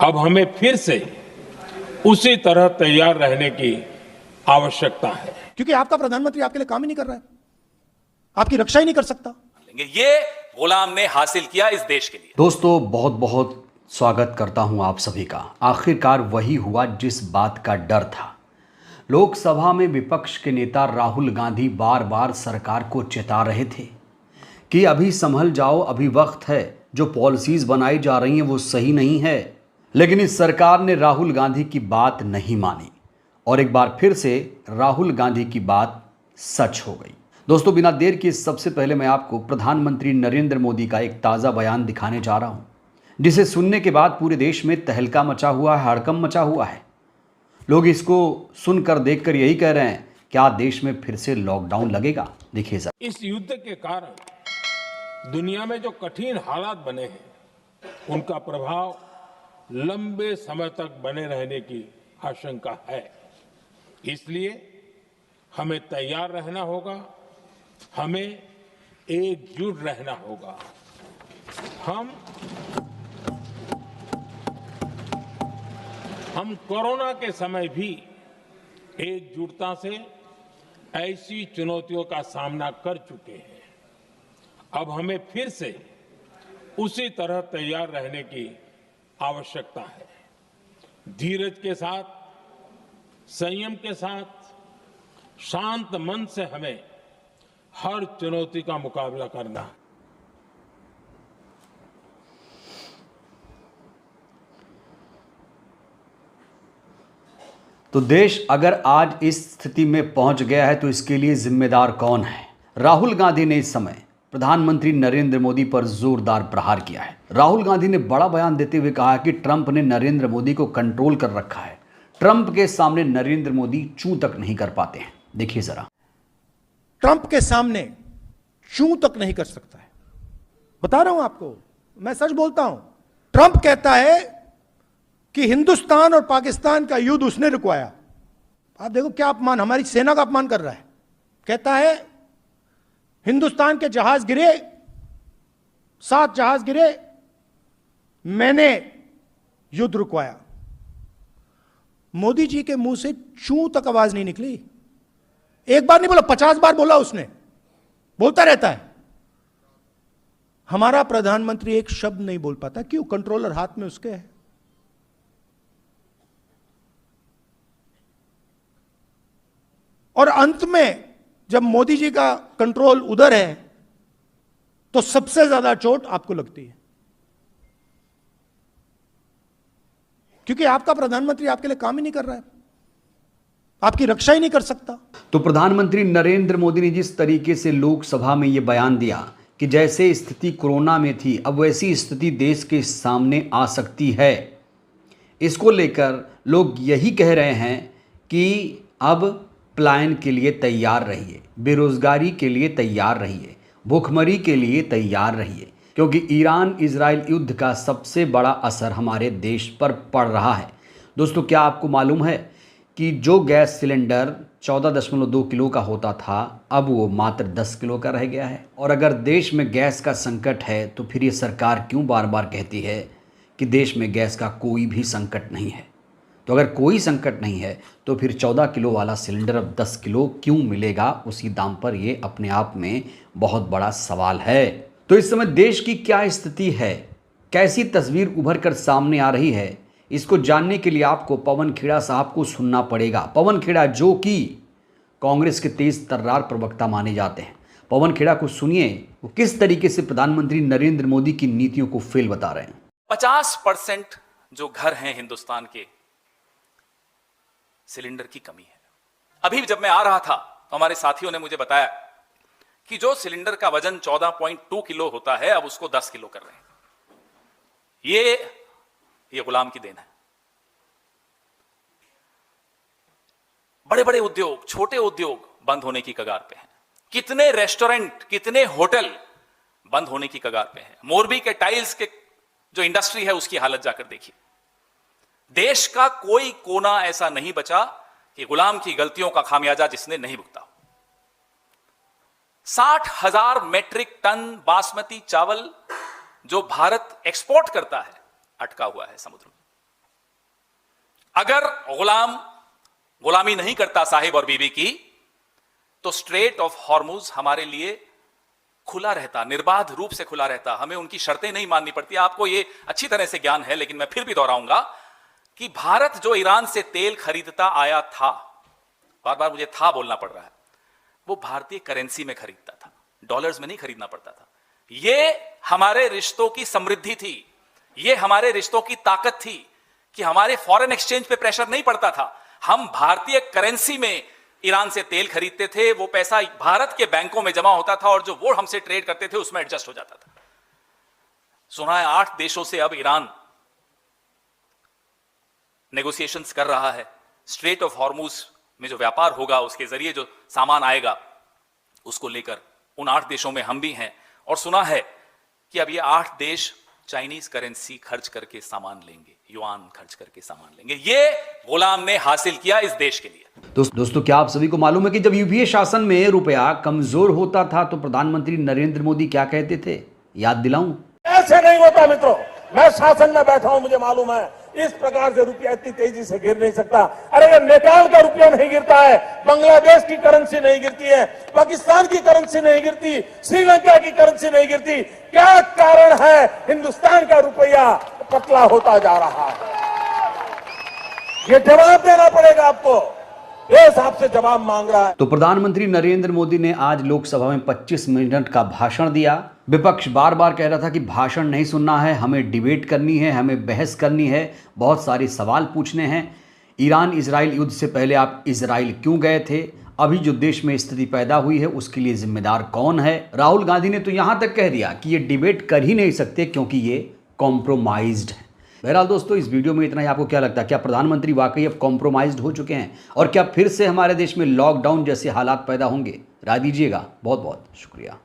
अब हमें फिर से उसी तरह तैयार रहने की आवश्यकता है, क्योंकि आपका प्रधानमंत्री आपके लिए काम ही नहीं कर रहा है, आपकी रक्षा ही नहीं कर सकता। ये गुलाम ने हासिल किया इस देश के लिए। दोस्तों, बहुत बहुत स्वागत करता हूं आप सभी का। आखिरकार वही हुआ जिस बात का डर था। लोकसभा में विपक्ष के नेता राहुल गांधी बार बार सरकार को चेता रहे थे कि अभी संभल जाओ, अभी वक्त है, जो पॉलिसीज बनाई जा रही हैं वो सही नहीं है। लेकिन इस सरकार ने राहुल गांधी की बात नहीं मानी और एक बार फिर से राहुल गांधी की बात सच हो गई। दोस्तों, बिना देर किए सबसे पहले मैं आपको प्रधानमंत्री नरेंद्र मोदी का एक ताज़ा बयान दिखाने जा रहा हूं, जिसे सुनने के बाद पूरे देश में तहलका मचा हुआ है, हड़कंप मचा हुआ है। लोग इसको सुनकर देखकर यही कह रहे हैं, क्या देश में फिर से लॉकडाउन लगेगा? देखिए सर। इस युद्ध के कारण दुनिया में जो कठिन हालात बने हैं, उनका प्रभाव लंबे समय तक बने रहने की आशंका है। इसलिए हमें तैयार रहना होगा, हमें एकजुट रहना होगा। हम कोरोना के समय भी एकजुटता से ऐसी चुनौतियों का सामना कर चुके हैं। अब हमें फिर से उसी तरह तैयार रहने की आवश्यकता है। धीरज के साथ, संयम के साथ, शांत मन से हमें हर चुनौती का मुकाबला करना है। तो देश अगर आज इस स्थिति में पहुंच गया है तो इसके लिए जिम्मेदार कौन है? राहुल गांधी ने इस समय प्रधानमंत्री नरेंद्र मोदी पर जोरदार प्रहार किया है। राहुल गांधी ने बड़ा बयान देते हुए कहा कि ट्रंप ने नरेंद्र मोदी को कंट्रोल कर रखा है। ट्रंप के सामने नरेंद्र मोदी चूं तक नहीं कर पाते हैं। देखिए जरा। ट्रंप के सामने चूं तक नहीं कर सकता है। बता रहा हूं आपको, मैं सच बोलता हूं। ट्रंप कहता है कि हिंदुस्तान और पाकिस्तान का युद्ध उसने रुकवाया। आप देखो क्या अपमान, हमारी सेना का अपमान कर रहा है। कहता है हिंदुस्तान के जहाज गिरे, 7 जहाज गिरे, मैंने युद्ध रुकवाया। मोदी जी के मुंह से चूं तक आवाज नहीं निकली। एक बार नहीं बोला, 50 बार बोला उसने, बोलता रहता है। हमारा प्रधानमंत्री एक शब्द नहीं बोल पाता। क्यों? कंट्रोलर हाथ में उसके है। और अंत में जब मोदी जी का कंट्रोल उधर है तो सबसे ज्यादा चोट आपको लगती है, क्योंकि आपका प्रधानमंत्री आपके लिए काम ही नहीं कर रहा है, आपकी रक्षा ही नहीं कर सकता। तो प्रधानमंत्री नरेंद्र मोदी ने जिस तरीके से लोकसभा में यह बयान दिया कि जैसे स्थिति कोरोना में थी, अब वैसी स्थिति देश के सामने आ सकती है, इसको लेकर लोग यही कह रहे हैं कि अब पलायन के लिए तैयार रहिए, बेरोजगारी के लिए तैयार रहिए, भूखमरी के लिए तैयार रहिए, क्योंकि ईरान इजराइल युद्ध का सबसे बड़ा असर हमारे देश पर पड़ रहा है। दोस्तों, क्या आपको मालूम है कि जो गैस सिलेंडर 14.2 किलो का होता था, अब वो मात्र 10 किलो का रह गया है। और अगर देश में गैस का संकट है तो फिर ये सरकार क्यों बार बार कहती है कि देश में गैस का कोई भी संकट नहीं है? तो अगर कोई संकट नहीं है तो फिर 14 किलो वाला सिलेंडर अब 10 किलो क्यों मिलेगा उसी दाम पर? ये अपने आप में बहुत बड़ा सवाल है। तो इस समय देश की क्या स्थिति है, कैसी तस्वीर उभर कर सामने आ रही है, इसको जानने के लिए आपको पवन खेड़ा साहब को सुनना पड़ेगा। पवन खेड़ा जो कि कांग्रेस के तेज तर्रार प्रवक्ता माने जाते हैं। पवन खेड़ा को सुनिए, वो किस तरीके से प्रधानमंत्री नरेंद्र मोदी की नीतियों को फेल बता रहे हैं। 50% जो घर हैं हिंदुस्तान के, सिलेंडर की कमी है। अभी जब मैं आ रहा था तो हमारे साथियों ने मुझे बताया कि जो सिलेंडर का वजन 14.2 किलो होता है, अब उसको 10 किलो कर रहे हैं। ये गुलाम की देन है। बड़े बड़े उद्योग, छोटे उद्योग बंद होने की कगार पे हैं। कितने रेस्टोरेंट, कितने होटल बंद होने की कगार पे हैं। मोरबी के टाइल्स के जो इंडस्ट्री है उसकी हालत जाकर देखिए। देश का कोई कोना ऐसा नहीं बचा कि गुलाम की गलतियों का खामियाजा जिसने नहीं भुगता। 60,000 मेट्रिक टन बासमती चावल जो भारत एक्सपोर्ट करता है, अटका हुआ है समुद्र में। अगर गुलामी नहीं करता साहिब और बीबी की, तो स्ट्रेट ऑफ हॉर्मुज हमारे लिए खुला रहता, निर्बाध रूप से खुला रहता, हमें उनकी शर्तें नहीं माननी पड़ती। आपको यह अच्छी तरह से ज्ञान है, लेकिन मैं फिर भी दोहराऊंगा कि भारत जो ईरान से तेल खरीदता आया था, बार बार मुझे था बोलना पड़ रहा है, वो भारतीय करेंसी में खरीदता था, डॉलर्स में नहीं खरीदना पड़ता था। ये हमारे रिश्तों की समृद्धि थी, ये हमारे रिश्तों की ताकत थी कि हमारे फॉरेन एक्सचेंज पे प्रेशर नहीं पड़ता था। हम भारतीय करेंसी में ईरान से तेल खरीदते थे, वो पैसा भारत के बैंकों में जमा होता था और जो वो हमसे ट्रेड करते थे उसमें एडजस्ट हो जाता था। सुना है 8 देशों से अब ईरान नेगोशिएशंस कर रहा है। स्ट्रेट ऑफ हॉर्मुज में जो व्यापार होगा, उसके जरिए जो सामान आएगा, उसको लेकर उन 8 देशों में हम भी हैं। और सुना है कि अब ये 8 देश चाइनीज करेंसी खर्च करके सामान लेंगे, युआन खर्च करके सामान लेंगे। ये गुलाम ने हासिल किया इस देश के लिए। दोस्तों, क्या आप सभी को मालूम है कि जब यूपीए शासन में रुपया कमजोर होता था तो प्रधानमंत्री नरेंद्र मोदी क्या कहते थे? याद दिलाऊं? ऐसे नहीं होता मित्रों, मैं शासन में बैठा हूं, मुझे मालूम है इस प्रकार से रुपया इतनी तेजी से गिर नहीं सकता। अरे ये नेपाल का रुपया नहीं गिरता है, बांग्लादेश की करेंसी नहीं गिरती है, पाकिस्तान की करेंसी नहीं गिरती, श्रीलंका की करेंसी नहीं गिरती। क्या कारण है हिंदुस्तान का रुपया पतला होता जा रहा है? ये जवाब देना पड़ेगा आपको, देश आपसे जवाब मांग रहा है। तो प्रधानमंत्री नरेंद्र मोदी ने आज लोकसभा में 25 मिनट का भाषण दिया। विपक्ष बार बार कह रहा था कि भाषण नहीं सुनना है, हमें डिबेट करनी है, हमें बहस करनी है, बहुत सारे सवाल पूछने हैं। ईरान इजराइल युद्ध से पहले आप इजराइल क्यों गए थे? अभी जो देश में स्थिति पैदा हुई है उसके लिए जिम्मेदार कौन है? राहुल गांधी ने तो यहां तक कह दिया कि ये डिबेट कर ही नहीं सकते क्योंकि ये कॉम्प्रोमाइज्ड है। बहरहाल दोस्तों, इस वीडियो में इतना ही। आपको क्या लगता है, क्या प्रधानमंत्री वाकई अब कॉम्प्रोमाइज्ड हो चुके हैं और क्या फिर से हमारे देश में लॉकडाउन जैसे हालात पैदा होंगे? राय दीजिएगा। बहुत बहुत शुक्रिया।